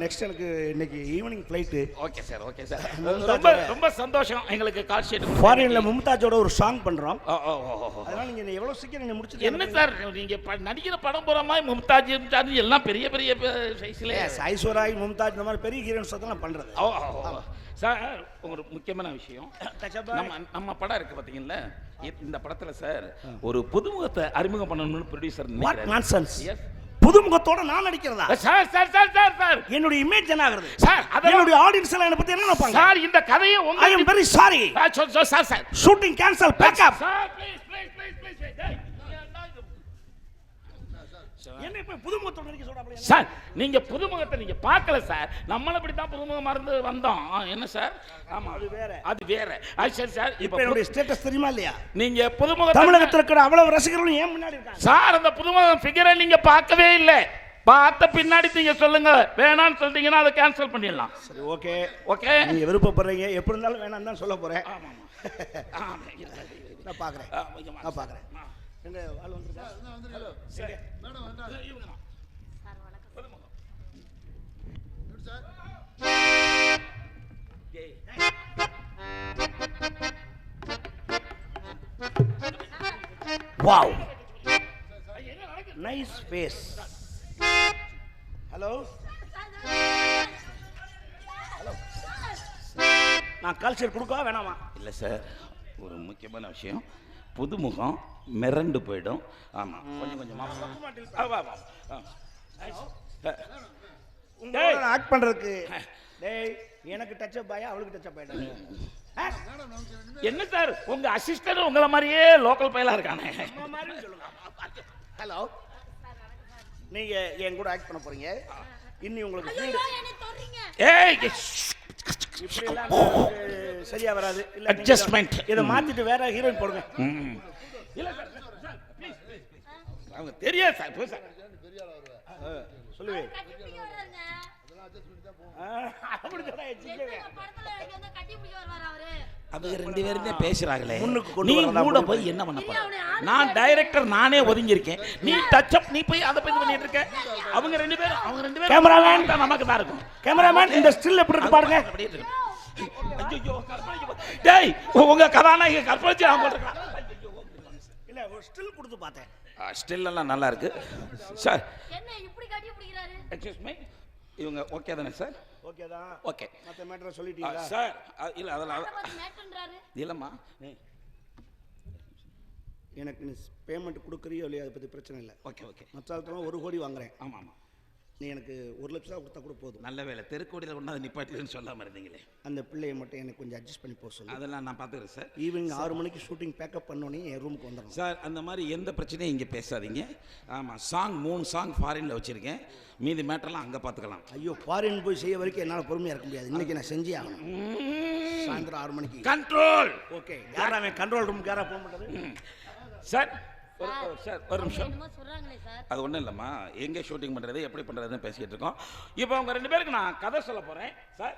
Next எனக்கு இன்னைக்கு evening flight. Okay sir, okay sir. ரொம்ப ரொம்ப சந்தோஷம் எங்களுக்கு கால் ஷீட். ஃபாரின்ல மும்தாஜோட ஒரு சாங் பண்றோம். அதனால நீங்க எவ்வளவு சீக்கிரம் நீங்க முடிச்சிட்டு என்ன சார் நீங்க நடிக்கிற படம் போற மாதிரி மும்தாஜ் எல்லாம் பெரிய பெரிய சைஸ்ல ஐஸ்வர்யா மும்தாஜ் இந்த மாதிரி பெரிய ஹீரோயின்ஸ் தான் பண்றது. சார் ஒரு முக்கியமான விஷயம், நம்ம படம் இருக்கு பாத்தீங்களா, இந்த படத்துல சார் ஒரு புதுமுகத்தை அறிமுகம் பண்ணணும்னு ப்ரொடியூசர் நினைக்கிறார். புதுமுகத்தோட நான் நடிக்கிறதா? Sir sir sir sir sir என்னோட இமேஜ் என்ன ஆகுது சார்? என்னோட ஆடியன்ஸ் எல்லாம் என்ன பத்தி என்ன நினைப்பாங்க சார்? இந்த கதையை I am very sorry sir. Sir shooting cancel, pack up sir. Please please please please. என்ன இப்ப புதுமுகத்தோட நடிக்க சொல்றாப்ல சார்? நீங்க புதுமுகத்தை நீங்க பார்க்கல சார். நம்மள இப்படி தான் புதுமுகம் மறந்து வந்தோம். என்ன சார்? ஆமா, அது வேற, அது வேற. சரி சார், இப்போ என்னோட ஸ்டேட்டஸ் தெரியுமா இல்லையா? நீங்க புதுமுக தமிழகத்துல இருக்கிற அவ்வளவு ரசிகர்களும் ஏன் முன்னாடி இருக்காங்க சார்? அந்த புதுமுகம் ஃபிகரை நீங்க பார்க்கவே இல்ல. பார்த்த பின்னாடி நீங்க சொல்லுங்க. வேணான்னு சொல்றீங்கன்னா அதை கேன்சல் பண்ணிடலாம். சரி, ஓகே ஓகே. நீங்க விருப்பப்படுறீங்க, எப்படி இருந்தாலும் வேணாம்னு தான் சொல்ல போறேன். ஆமா ஆமா, நான் பாக்குறேன், நான் பாக்குறேன். எங்க ஆள் வந்திருக்கா? ஹலோ சரி மேடம் வந்தாங்க. இவங்க சார் வணக்கம். Sir wow, nice face. Hello hello, நான் கல்ச்சர் கொடுக்கவா வேணாமா? இல்லை சார், ஒரு முக்கியமான விஷயம். புதுமுகம் மிரண்டு போயிடும். ஆமா, கொஞ்சம் கொஞ்சமா ஆக்ட் பண்றதுக்கு. டேய், எனக்கு டச் அப் ஆயா, அவளுக்கு டச் அப் ஆயிடும். என்ன சார் உங்க அசிஸ்டன்ட் உங்கள மாதிரியே லோக்கல் பையலா இருக்கானே? ஹலோ, நீங்க என் கூட ஆக்ட் பண்ண போறீங்க. இன்னி உங்களுக்கு ஏய் இப்படி எல்லாம் சரியா வராது. இல்ல அட்ஜஸ்ட்மென்ட் இத மாத்திட்டு வேற ஹீரோயின் போடுங்க. இல்ல சார், ப்ளீஸ் ப்ளீஸ். அவங்க தெரியாது சார், போய் சார் சொல்லுவே. அப்படி சொன்னா எச்சிக்கவே. அவங்க ரெண்டு பேரும் தான் பேசுறாங்களே. நீ கூட போய் என்ன பண்ண போற? நான் டைரக்டர், நானே ஒதுங்கி இருக்கேன். நீ டச் அப், நீ போய் அத போய் பண்ணிட்டு இருக்க. அவங்க ரெண்டு பேரும் கேமராமேன் தான் நமக்கு தான் இருக்கும். கேமராமேன், இந்த ஸ்டில் எப்படி இருக்கு பாருங்க. ஐயோ கற்பனை. டேய், உங்க கதாநாயகி கற்பனை ஆக மாட்டேங்க. இல்ல, ஒரு ஸ்டில் கொடுத்து பார்த்தேன். ஸ்டில் எல்லாம் நல்லா இருக்கு சார். என்ன இப்படி காட்டி பிடிக்கிறாரு? எக்ஸ்கியூஸ் மீ, இவங்க ஓகே தானே சார்? ஓகே தான். ஓகே. மத்த மேட்டரை சொல்லிட்டீங்களா சார்? இல்ல அதெல்லாம் மேட்டர்ன்றாரு. இல்லம்மா, எனக்கு நீ பேமெண்ட் கொடுக்குறியோ இல்லையா அதை பற்றி பிரச்சனை இல்லை. Okay okay. மற்ற ஆள்கிட்ட 1 கோடி வாங்குறேன். ஆமாம் ஆமாம். நீ எனக்கு 1 லட்ச ரூபா கொடுத்தா கூட போதும். நல்ல வேலை, தெருக்கோடியில் கொண்டாந்து நிப்பாட்டின்னு சொல்லாமல் இருந்தீங்களே. அந்த பிள்ளையை மட்டும் எனக்கு கொஞ்சம் அட்ஜஸ்ட் பண்ணி போக சொல்லு. அதெல்லாம் நான் பார்த்துக்கிறேன் சார். ஈவினிங் 6 மணிக்கு ஷூட்டிங் பேக்கப் பண்ணோன்னே என் ரூமுக்கு வந்துடும் சார். அந்த மாதிரி எந்த பிரச்சனையும் இங்கே பேசாதீங்க. ஆமாம், சாங் 3 சாங் ஃபாரினில் வச்சுருக்கேன். மீதி மேட்டர்லாம் அங்கே பார்த்துக்கலாம். ஐயோ, ஃபாரின் போய் செய்ய வரைக்கும் என்னால் பொறுமையாக இருக்க முடியாது. இன்றைக்கி நான் செஞ்சே ஆகணும். சாயந்தரம் 6 மணிக்கு கண்ட்ரோல். ஓகே. யாரா அவன் கண்ட்ரோல் ரூமுக்கு யாரா போக மாட்டேது சார்? சார் ஒரு நிமிஷம். சொல்றாங்களே சார், அது ஒன்றும் இல்லைம்மா, எங்கே ஷூட்டிங் பண்ணுறது எப்படி பண்ணுறதுன்னு பேசிக்கிட்டு இருக்கோம். இப்போ அவங்க 2 பேருக்கு நான் கதை சொல்ல போகிறேன் சார்.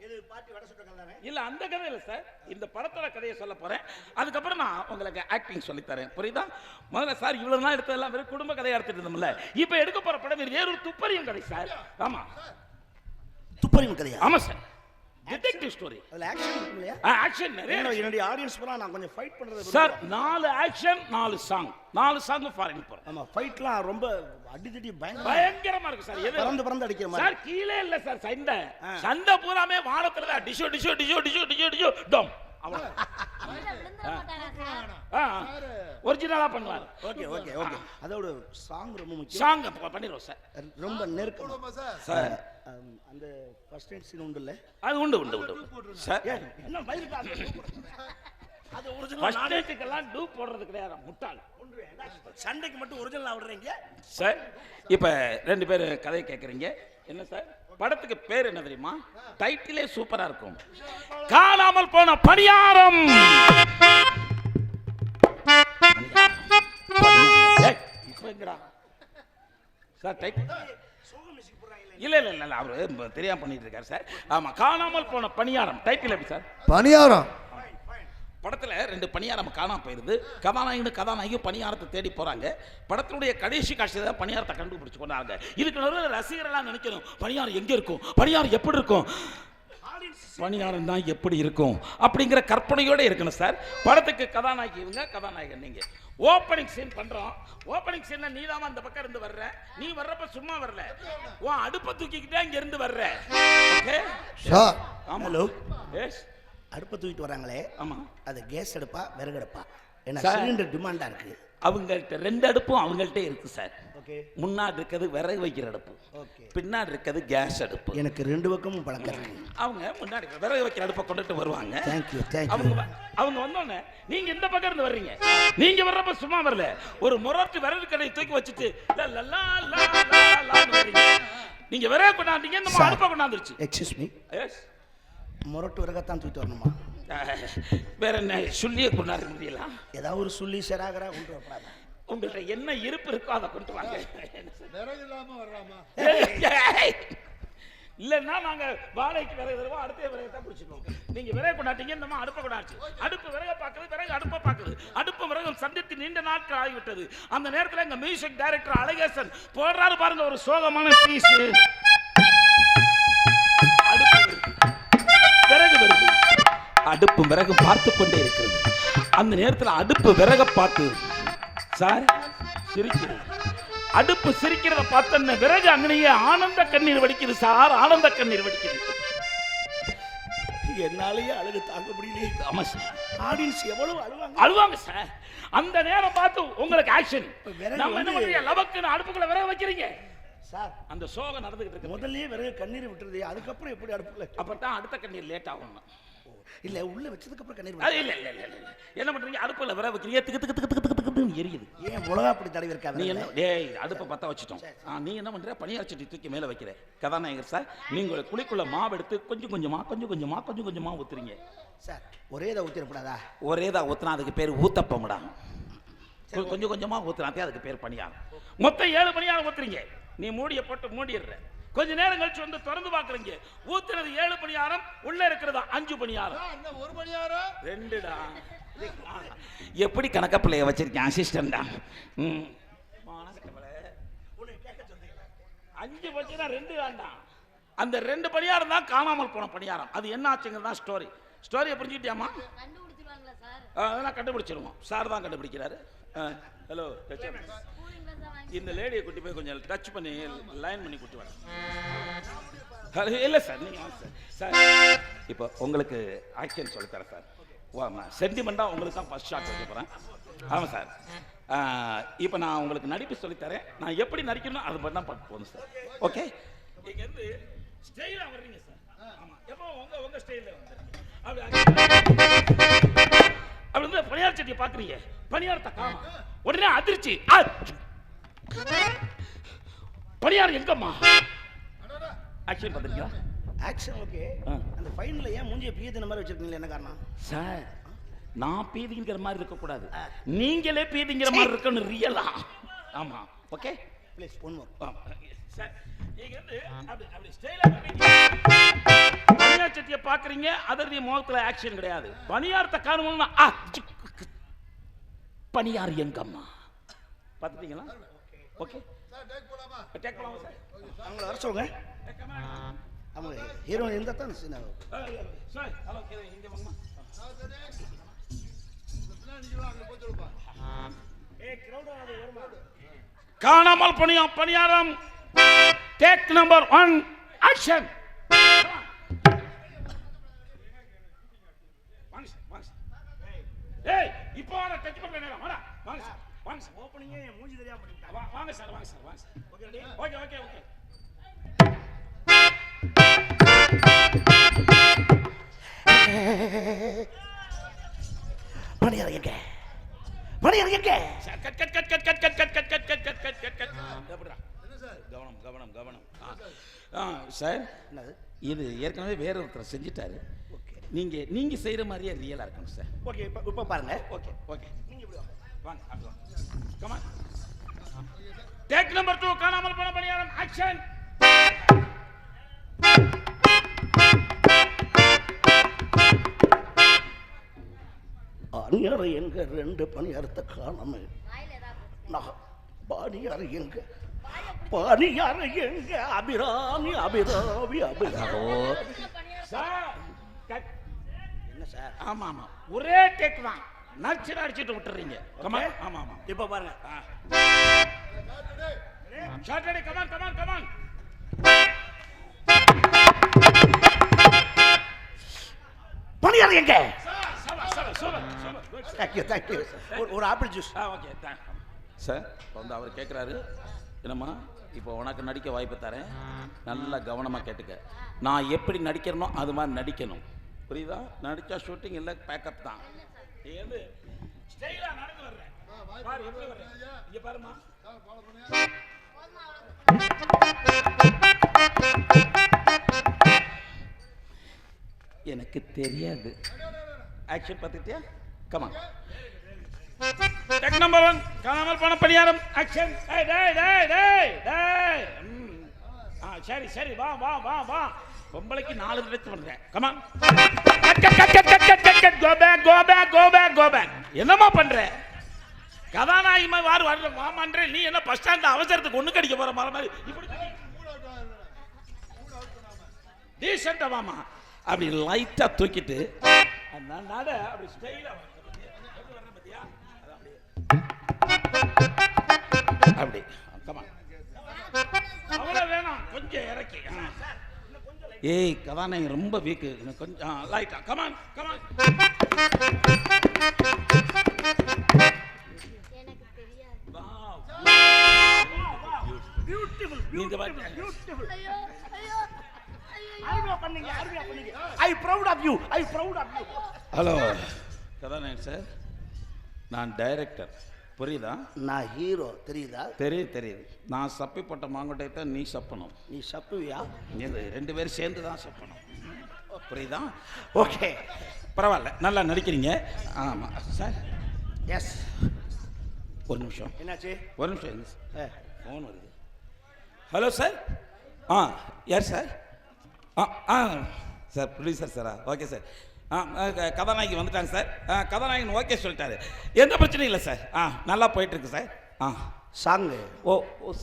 இது பாட்டி வடை சுட்டங்கள் தானே? இல்லை, அந்த கதை இல்லை சார். இந்த படத்தோட கதையை சொல்ல போகிறேன். அதுக்கப்புறம் நான் உங்களுக்கு ஆக்டிங் சொல்லித்தரேன். புரியுதா? முதல்ல சார், இவ்வளோ நாள் எடுத்ததெல்லாம் வெறும் குடும்ப கதையாக எடுத்துட்டு இருந்தோம்ல. இப்போ எடுக்க போகிற படம் வேறு ஒரு துப்பறியும் கதை சார். ஆமாம், துப்பறியும் கதையா? ஆமாம் சார். Detective story. அதுல ஆக்ஷன் இருக்கும் இல்லையா? ஆக்ஷன் நிறைய. என்னுடைய ஆடியன்ஸ் பூரா நான் கொஞ்சம் ஃபைட் பண்றது sir. 4 action, 4 song. 4 song foreign போறோம். ஆமா, ஃபைட்லாம் ரொம்ப அடிதடி பயங்கரமா இருக்கு சார். எது பறந்து அடிக்கிற மாதிரி சார்? கீழே இல்ல சார், சண்டை பூராமே வானத்துல தான். டிஷோ டிஷோ டிஷோ டிஷோ டிஷோ டிஷோ டம். ஒரிஜினலா பண்ணுவார். Okay okay okay. அதோட சாங் ரொம்ப முக்கியம். சாங் பண்ணிடுவோம் சார். ரொம்ப நெருக்கமா சார். அந்த ஃபர்ஸ்ட் எய்ட் சீன் உண்டு இல்ல? அது உண்டு உண்டு உண்டு சார். என்ன பைருக்கு அது ஒரிஜினல். ஃபர்ஸ்ட் எய்ட்க்கெல்லாம் டூ போடுறது கிடையாது, முட்டாள். சண்டைக்கு மட்டும் ஒரிஜினல் ஆவறீங்க சார். இப்போ 2 பேர் கதை கேட்குறீங்க. என்ன சார் படத்துக்கு பேர் என்ன தெரியுமா? டைட்டிலே சூப்பரா இருக்கும். காணாமல் போன பணியாரம். இப்போ எங்கடா சார் டைட்டில்? இல்ல இல்ல இல்ல, அவரு தெரியாம பண்ணிட்டு இருக்காரு சார். ஆமா, காணாமல் போன பணியாரம். டைட்டில் எப்படி சார்? பணியாரம். படத்தில் 2 பணியாரம் காணாம போயிருது. கதாநாயகியும் பணியாரத்தை தேடி போறாங்க. படத்தினுடைய கடைசி காட்சியில் தான் பணியாரத்தை கண்டுபிடிச்சு கொண்டாங்க. இதுக்கு நடுவில் ரசிகர்களாக நினைக்கணும், பணியாரம் எங்கே இருக்கும், பணியாரம் எப்படி இருக்கும், பணியாரம் தான் எப்படி இருக்கும் அப்படிங்கிற கற்பனையோட இருக்கணும் சார். படத்துக்கு கதாநாயகி இவங்க, கதாநாயகன் நீங்க. ஓப்பனிங் சீன் பண்றோம். ஓப்பனிங் சீன்ல நீ தான் அந்த பக்கம் இருந்து வர்ற. நீ வர்றப்ப சும்மா வரல, உன் அடுப்பை தூக்கிக்கிட்டே இங்க இருந்து வர்ற. Okay sir. ஹலோ. எஸ். அடுப்பை தூக்கிட்டு வராங்களே, ஆமா, அது கேஸ் அடுப்பா விறகு அடுப்பா? ஏன்னா சார், சிலிண்டர் டிமாண்டா இருக்கு. அவங்கள்ட்ட 2 அடுப்பும் அவங்கள்ட்ட இருக்கு சார். ஓகே. முன்னாடி இருக்கிறது விறகு வைக்கிற அடுப்பு, ஓகே. பின்னாடி இருக்கிறது கேஸ் அடுப்பு. எனக்கு 2 பக்கமும் பழக்கம் இருக்கு. அவங்க முன்னாடி விறகு வைக்கிற அடுப்பை கொண்டுட்டு வருவாங்க. Thank you thank you. அவங்க வந்தோடனே நீங்க இந்த பக்கம் இருந்து வர்றீங்க. நீங்க வர்றப்ப சும்மா வரல, ஒரு முரட்டு விறகு கடையை தூக்கி வச்சுட்டு நீங்க விறகு கொண்டாந்தீங்க, இந்த அடுப்பை கொண்டாந்துருச்சு. Excuse me, S. முரட்டு விறகத்தான் தூக்கிட்டு வரணுமா? வேற என்ன சொல்லியே கொண்டாட முடியல? ஏதாவது ஒரு சொல்லி செராகரா கொண்டு வரப்படாதா? உங்கள்கிட்ட என்ன இருப்பு இருக்கோ அதை கொண்டு வாங்க. இல்லைன்னா நாங்க வாடகைக்கு விறகு தருவோம், அடுத்த விறகு தான் பிடிச்சிக்கோம். நீங்க விறகு கொண்டாட்டீங்க, இந்த அடுப்பை கொண்டாச்சு. அடுப்பு விறக பார்க்குது, விறகு அடுப்பை பார்க்குது. அடுப்பு விறகு சந்தித்து நீண்ட நாட்கள் ஆகிவிட்டது. அந்த நேரத்தில் எங்க மியூசிக் டைரக்டர் அழகேசன் போடுறாரு பாருங்க ஒரு சோகமான பீஸ். விறகு வருது, அடுப்பு விறகு பார்த்து கொண்டே இருக்கிறது. அந்த நேரத்தில் அடுப்பு விறக பார்த்து சார் சிரிக்கிறது. அடுப்பு சிரிக்கிறத பார்த்த விறகு அங்கனையே ஆனந்த கண்ணீர் வடிக்குது சார், ஆனந்த கண்ணீர் வடிக்குது. என்னாலேயே அழுகு தாங்க முடியலையே. ஆமா சார், ஆடியன்ஸ் எவ்வளவு அழுவாங்க சார். அந்த நேரம் பார்த்து உங்களுக்கு ஆக்ஷன். நம்ம என்ன பண்றீங்க, லவக்குன்னு அடுப்புக்குள்ள விறகு வைக்கிறீங்க சார். அந்த சோகம் நடந்துகிட்டு இருக்கு. முதல்லயே விறகு கண்ணீர் விட்டுருது, அதுக்கப்புறம் எப்படி அடுப்புல? அப்பதான் அடுத்த கண்ணீர் லேட் ஆகும். இல்ல உள்ள வச்சதுக்கு அப்புறம் கண்ணீர் இல்ல இல்ல இல்ல இல்ல என்ன பண்றீங்க, அடுப்புல விறகு வைக்கிறீங்க, திக்கு திக்கு திக்கு திக்கு திக்கு எரியுது. ஏன் மிளகா அப்படி தடவி இருக்காது? நீ என்ன டேய் அடுப்பை பத்த வச்சிட்டோம், நீ என்ன பண்ற, பணியார சட்டி தூக்கி மேல வைக்கிற. கதாநாயகர் சார், நீங்க குழிக்குள்ள மாவு எடுத்து கொஞ்சம் கொஞ்சமா ஊத்துறீங்க சார். ஒரே தான் ஊத்திரப்படாதா? ஒரே தான் ஊத்துனா அதுக்கு பேர் ஊத்தப்பம்டா. கொஞ்சம் கொஞ்சமா ஊத்துனாதே அதுக்கு பேர் பணியாரம். மொத்தம் 7 பணியாரம் ஊத்துறீங்க. நீ மூடிய போட்டு மூடிடுற. கொஞ்ச நேரம் கழிச்சு வந்து திறந்து பாக்குறீங்க, ஊத்துறது 7 பணியாரம், உள்ள இருக்கிறதா 5 பணியாரம். 1 பணியாரம் 2டா. எப்படி கணக்க பிள்ளைய வச்சிருக்கேன் அசிஸ்டன்டா. 5 பணியாரம் 2 வேண்டாம். அந்த 2 பணியாரம் தான் காணாமல் போன பணியாரம். அது என்ன ஆச்சுங்கிறது தான் ஸ்டோரி. ஸ்டோரியை புரிஞ்சுக்கிட்டியாமா? கண்டுபிடிச்சிருவாங்களா சார்? அதெல்லாம் கண்டுபிடிச்சிருவோம். சார் தான் கண்டுபிடிக்கிறாரு. ஹலோ, இந்த லேடியை கூட்டி போய் கொஞ்சம் டச் பண்ணி லைன் பண்ணி கூட்டி வர. இல்லை சார், நீங்கள் சார் இப்போ உங்களுக்கு ஆக்ஷன் சொல்லித்தரேன் சார். சென்டிமெண்ட்டாக உங்களுக்கு தான் ஃபர்ஸ்ட் ஷாட் வைக்க போகிறேன். ஆமாம் சார். இப்போ நான் உங்களுக்கு நடிப்பு சொல்லித்தரேன். நான் எப்படி நடிக்கணும் அது மட்டும் தான் பார்த்து போகணும் சார். ஓகே, இங்கேருந்து ஸ்டைலாக வர்றீங்க சார். ஆமாம், எப்போ உங்கள் ஸ்டைலில் வந்துடுறீங்க. அப்படி வந்து பணியார சட்டியை பார்க்குறீங்க, பணியாரத்தை காணோம். உடனே அதிர்ச்சி, பணியாரம் எங்கம்மா? ஆக்ஷன் பார்த்துருக்கீங்களா? Action okay. அந்த ஃபைனல்ல ஏன் மூஞ்சிய பீதின மாதிரி வச்சிருக்கீங்க, என்ன காரணம் சார்? நான் பீதிங்கிற மாதிரி இருக்கக்கூடாது, நீங்களே பீதிங்கிற மாதிரி இருக்கணும் ரியலா. ஆமா, okay please one more sir. நீங்க வந்து அப்படி ஸ்டைலா பணியார சட்டியை பார்க்குறீங்க, அதற்கு முகத்தில் ஆக்ஷன் கிடையாது. பணியாரத்தை காணும்னா பணியார் எங்கம்மா பார்த்துட்டீங்களா? ஓகே சார், டேக் போலாமா? டேக் போலாமா சார்? அவங்கள வர சொல்லுங்க. அவங்க ஹீரோ எந்த தான் சின்ன சார். ஹலோ, இங்க வாங்க. காணாமல் பணியாரம் டேக் நம்பர் 1 ஆக்ஷன். ஏய், இப்போ வர டச் பண்ண நேரம். வாடா, வாங்க சார், வாங்க சார். ஓபனிங்கே மூஞ்சி தெரியாம பண்ணிட்டா. வாங்க சார், வாங்க சார், வாங்க sir. Okay ready? Okay okay okay. பணியார எங்க? பணியார எங்க? Sir cut cut cut cut cut cut cut cut cut cut cut cut cut. எப்படிடா? என்ன சார்? கவனம். சார், என்னது இது? ஏற்கனவே வேற ஒருத்தர் செஞ்சிட்டாரு. நீங்க செய்யற மாதிரியே ரியலா இருக்கணும் சார். ஓகே, இப்ப பாருங்க. ஓகே நீங்க இப்படி வாங்க. அப்படி வாங்க. Come on. டேக் நம்பர் 2 காணாமல் போன பணியாரம் ஆக்ஷன். பணியாரம் எங்க? 2 பணியாரத்தை காணாம. வாயில ஏதாவது நான் பணியாரம் எங்க? பணியாரம் எங்க? அபிராமி அபிராமி அபிராமோ. Sir cut. என்ன சார்? ஆமா ஆமா ஒரே டேக் தான். நடிச்சு அடிச்சுட்டு விட்டுறீங்க. கமான். ஆமா ஆமா இப்ப பாருங்க. Shot ready. Come on come on come on. பணியாரம் எங்க? சூப்பர். தேங்க்யூ. ஒரு ஆப்பிள் ஜூஸ். Okay sir. வந்து அவர் கேட்குறாரு, என்னம்மா இப்போ உனக்கு நடிக்க வாய்ப்பு தரேன், நல்லா கவனமாக கேட்டுக்க. நான் எப்படி நடிக்கிறனோ அது மாதிரி நடிக்கணும், புரியுதா? நடித்தா ஷூட்டிங் இல்லை, பேக்கப் தான். ஏது ஸ்டைலாக நடந்து வர்றேன் பாரு, எப்படி வர்றேன் இங்கே பாருமா. எனக்கு தெரியாது. ஆக்ஷன் பார்த்துட்டியா? கமா. டெக் நம்பர் 1 காணாமல் போன பணியாரம். ஆக்ஷன். டேய் டேய் டேய் டேய் டேய். சரி சரி வா வா வா வா. பொம்பளைக்கு 4 நிமிஷம் பண்றேன். கமான். கட். Go back. என்னமா பண்ற? கதாநாயகி மாதிரி வாரு வாமான்றே. நீ என்ன பஸ் ஸ்டாண்ட் அவசரத்துக்கு ஒண்ணு கடிக்க போற மாதிரி இப்படி டீசென்ட்டா வாமா. அப்படி லைட்டா தூக்கிட்டு நட அப்படி ஸ்டைலா அப்படி. கமான். அவ்வளவு வேணாம், கொஞ்சம் இறக்கி. ஏய் கதாநாயகன் ரொம்ப வீக்கு, கொஞ்சம் லைட்டா. Come on come on. எனக்கு தெரியாது. பியூட்டிஃபுல். நீங்க ஐயோ ஐயோ ஐயோ. அருமையா பண்ணீங்க. ஐ ப்ரவுட் ஆஃப் யூ. ஹலோ கதாநாயகன் சார், நான் டைரக்டர், புரியுதா? நான் ஹீரோ, தெரியுதா? தெரியுது. நான் சப்பி போட்ட மாங்கொட்டை தான் நீ சப்பணும். நீ சப்புவியா? இது 2 பேரும் சேர்ந்து தான் சப்பணும், புரியுதா? ஓகே, பரவாயில்ல, நல்லா நடிக்கிறீங்க. ஆமாம் சார். எஸ். ஒரு நிமிஷம். என்னாச்சு? ஒரு நிமிஷம். ஃபோன் வருது. Hello sir. யார் சார்? சார் ப்ரொடியூசர் சாரா? Okay sir. கதாநாயகி வந்துட்டாங்க சார். கதாநாயகன் ஓகே சொல்லிட்டாரு, எந்த பிரச்சனையும் இல்லை சார். நல்லா போயிட்டுருக்கு சார். சாங்கு. ஓ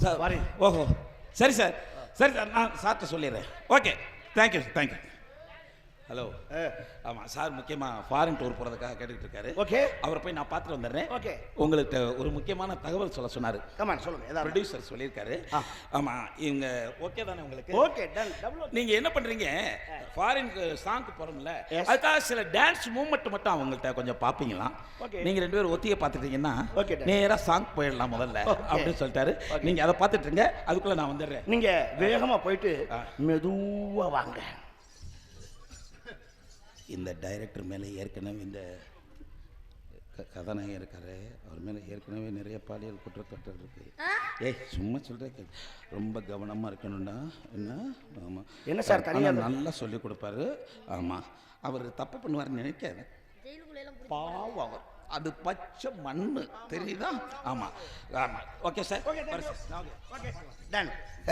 சார் சாரி. ஓஹோ சரி சார். நான் சார்கிட்ட சொல்லிடுறேன். Okay, thank you. ஹலோ. ஆமாம் சார், முக்கியமாக ஃபாரின் டூர் போகிறதுக்காக கேட்டுக்கிட்டு இருக்காரு. ஓகே, அவரை போய் நான் பார்த்துட்டு வந்துடுறேன். ஓகே. உங்களுக்கு ஒரு முக்கியமான தகவல் சொல்ல சொன்னார். கமான் சொல்லுங்க. ஏதாவது ப்ரொடியூசர் சொல்லியிருக்காரு. ஆமாம், இவங்க ஓகே தானே உங்களுக்கு? Okay, done. நீங்கள் என்ன பண்ணுறீங்க, ஃபாரின் சாங்க்கு போகிறோம்ல, அதுக்காக சில டான்ஸ் மூவ்மெண்ட் மட்டும் அவங்கள்ட்ட கொஞ்சம் பார்ப்பீங்களா? நீங்கள் 2 பேரும் ஒத்தியை பார்த்துட்டீங்கன்னா நேராக சாங் போயிடலாம் முதல்ல அப்படின்னு சொல்லிட்டாரு. நீங்கள் அதை பார்த்துட்டுருங்க, அதுக்குள்ளே நான் வந்துடுறேன். நீங்கள் வேகமாக போயிட்டு மெதுவாக வாங்க. இந்த டைரக்டர் மேலே ஏற்கனவே இந்த கதாநாயகன் இருக்காரு, அவர் மேலே ஏற்கனவே நிறைய பாலியல் குற்றச்சாட்டு இருக்கு. ஏய் சும்மா சொல்கிறேன், ரொம்ப கவனமாக இருக்கணும்டா. என்ன? ஆமாம். என்ன சார் தனியாக நல்லா சொல்லி கொடுப்பாரு. ஆமாம், அவர் தப்பு பண்ணுவார்னு நினைக்காது. பாவம் அவர், அது பச்சை மண்ணு, தெரியுதா? ஆமாம். Okay sir. Okay done.